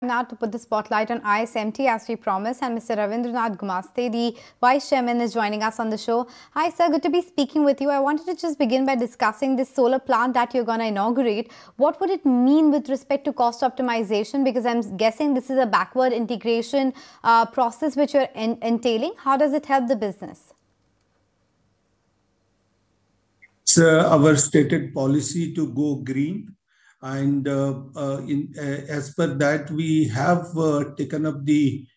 Now to put the spotlight on ISMT as we promised, and Mr. Ravindranath Gumaste, the Vice Chairman, is joining us on the show. Hi sir, good to be speaking with you. I wanted to just begin by discussing this solar plant that you're going to inaugurate. What would it mean with respect to cost optimization? Because I'm guessing this is a backward integration process which you're entailing. How does it help the business? It's our stated policy to go green. And as per that, we have taken up the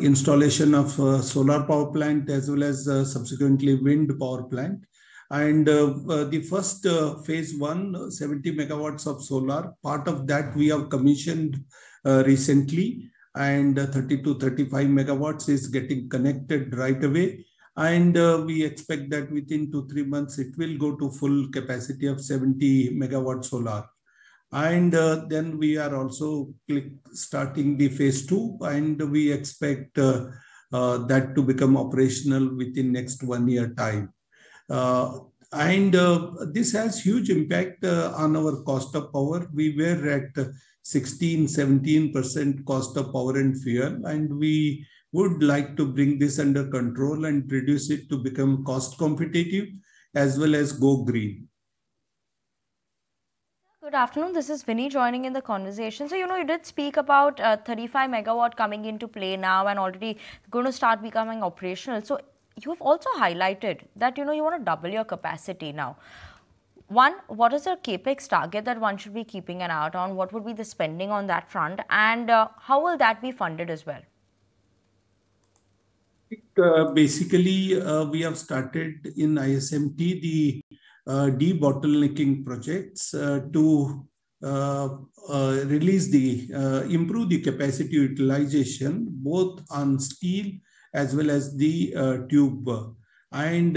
installation of solar power plant as well as subsequently wind power plant. And the first phase one, 70 megawatts of solar, part of that we have commissioned recently, and 30 to 35 megawatts is getting connected right away. And we expect that within 2-3 months, it will go to full capacity of 70 megawatt solar. And then we are also starting the phase 2, and we expect that to become operational within next 1 year time. This has huge impact on our cost of power. We were at 16-17% cost of power and fuel, and we would like to bring this under control and reduce it to become cost competitive as well as go green. Good afternoon. This is Vinny joining in the conversation. So, you did speak about 35 megawatt coming into play now and already going to start becoming operational. So, you've also highlighted that, you want to double your capacity now. One, what is the capex target that one should be keeping an eye out on? What would be the spending on that front? And how will that be funded as well? Basically, we have started in ISMT the debottlenecking projects to improve the capacity utilization both on steel as well as the tube. And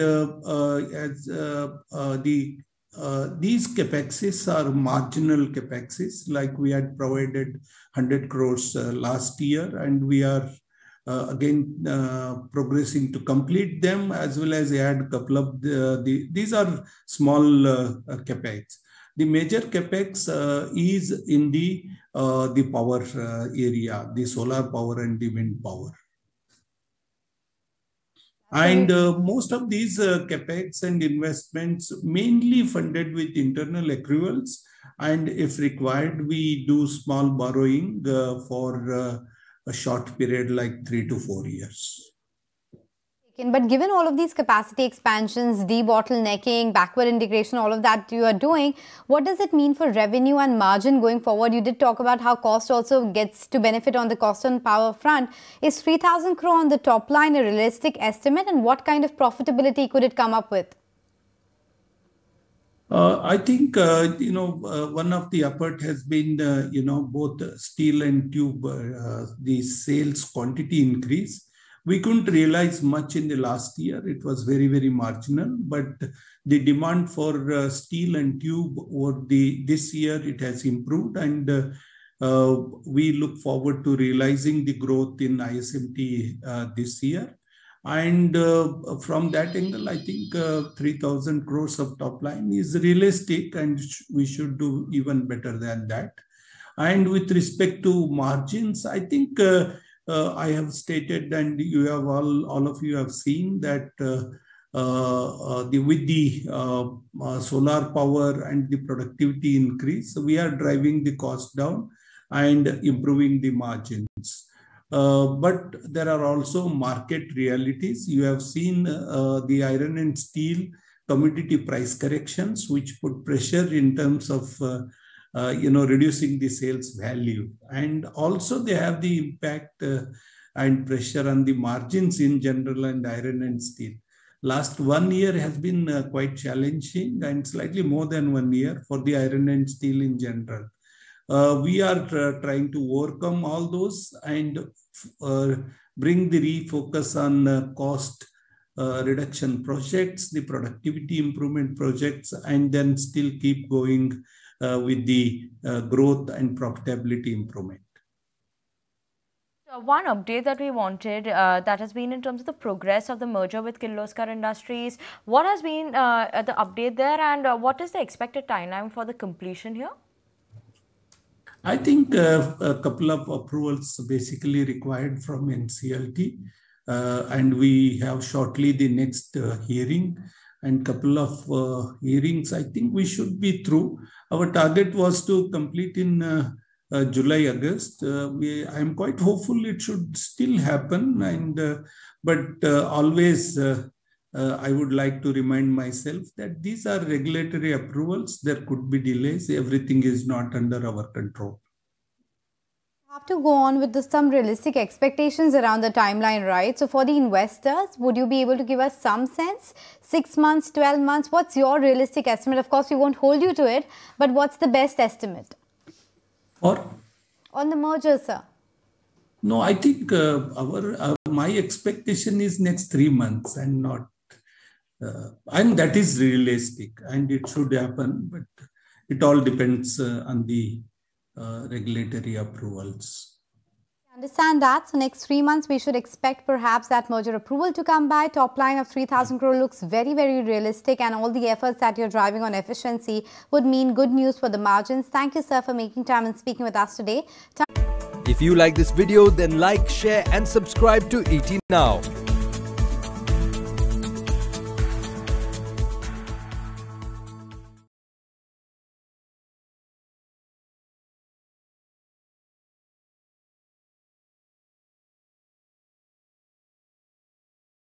these capexes are marginal capexes, like we had provided 100 crores last year, and we are again progressing to complete them as well as add a couple of these are small capex. The major capex is in the power area, the solar power and the wind power. And most of these capex and investments mainly funded with internal accruals, and if required, we do small borrowing for a short period like 3 to 4 years. But given all of these capacity expansions, debottlenecking, backward integration, all of that you are doing, what does it mean for revenue and margin going forward? You did talk about how cost also gets to benefit on the cost and power front. Is 3,000 crore on the top line a realistic estimate, and what kind of profitability could it come up with? I think, one of the effort has been, both steel and tube, the sales quantity increase. We couldn't realize much in the last year. It was very, very marginal, but the demand for steel and tube over this year, it has improved, and we look forward to realizing the growth in ISMT this year. And from that angle, I think 3,000 crores of top line is realistic, and we should do even better than that. And with respect to margins, I think I have stated, and you have all of you have seen that with the solar power and the productivity increase, we are driving the cost down and improving the margins. But there are also market realities. You have seen the iron and steel commodity price corrections, which put pressure in terms of reducing the sales value. And also they have the impact and pressure on the margins in general and iron and steel. Last 1 year has been quite challenging, and slightly more than 1 year for the iron and steel in general. We are trying to overcome all those and bring the refocus on cost reduction projects, the productivity improvement projects, and then still keep going with the growth and profitability improvement. One update that we wanted that has been in terms of the progress of the merger with Kirloskar Industries. What has been the update there, and what is the expected timeline for the completion here? I think a couple of approvals basically required from NCLT, and we have shortly the next hearing and couple of hearings. I think we should be through. Our target was to complete in July, August. I am quite hopeful it should still happen, but always I would like to remind myself that these are regulatory approvals. There could be delays. Everything is not under our control. Have to go on with some realistic expectations around the timeline, right? So for the investors, would you be able to give us some sense? 6 months, 12 months, what's your realistic estimate? Of course, we won't hold you to it, but what's the best estimate? On the merger, sir. No, I think my expectation is next 3 months and not, and that is realistic and it should happen, but it all depends on the regulatory approvals. I understand that. So next 3 months, we should expect perhaps that merger approval to come by. Top line of 3,000 crore looks very, very realistic, and all the efforts that you're driving on efficiency would mean good news for the margins. Thank you, sir, for making time and speaking with us today. If you like this video, then like, share and subscribe to ET Now.